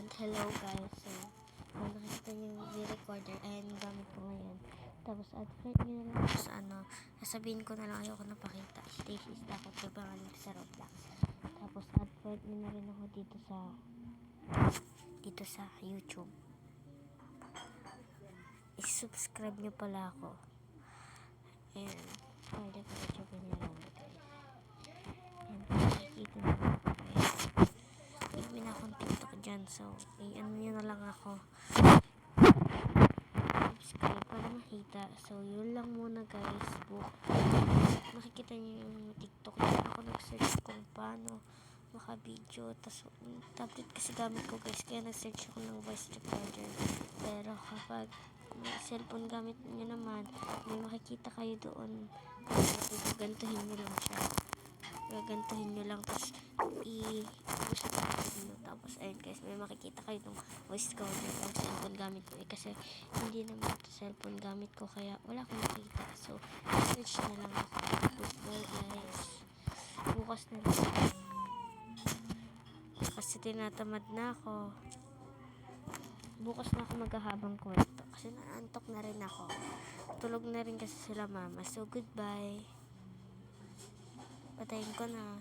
Hello guys, so kung nakikita niyo yung V-recorder, ayan yung gamit ko ngayon. Tapos advert nyo na lang ako sa sasabihin ko na lang ayoko napakita. Stacy's Dakot Kabangan sa Roblox. Tapos advert nyo na rin ako dito sa YouTube. I-subscribe nyo pala ako. Ayan, pwede ko YouTube nyo lang guys. Ayan, nakikita nyo ako guys. May na akong TikTok dyan, so i-ano nyo na lang ako. Subscribe para makita. So yun lang muna guys. Makikita nyo yung TikTok dyan. Ako nag-search kung paano maka-video. Tapos tablet kasi gamit ko guys, kaya nag-search ako ng voice recorder. Pero kapag may cellphone gamit nyo naman, may makikita kayo doon. Gagantuhin nyo lang siya. Gagantuhin nyo lang, tapos i-subscribe nyo. Tapos ayun guys, may makikita kayo ng voice recorder ng cellphone gamit ko. Kasi hindi naman ito cellphone gamit ko, kaya wala akong makita. So search na lang ako. Goodbye guys. Bukas na lang. Kasi tinatamad na ako. Bukas na ako maghahabang kwento. Kasi naantok na rin ako. Tulog na rin kasi sila mama. So goodbye. Patayin ko na.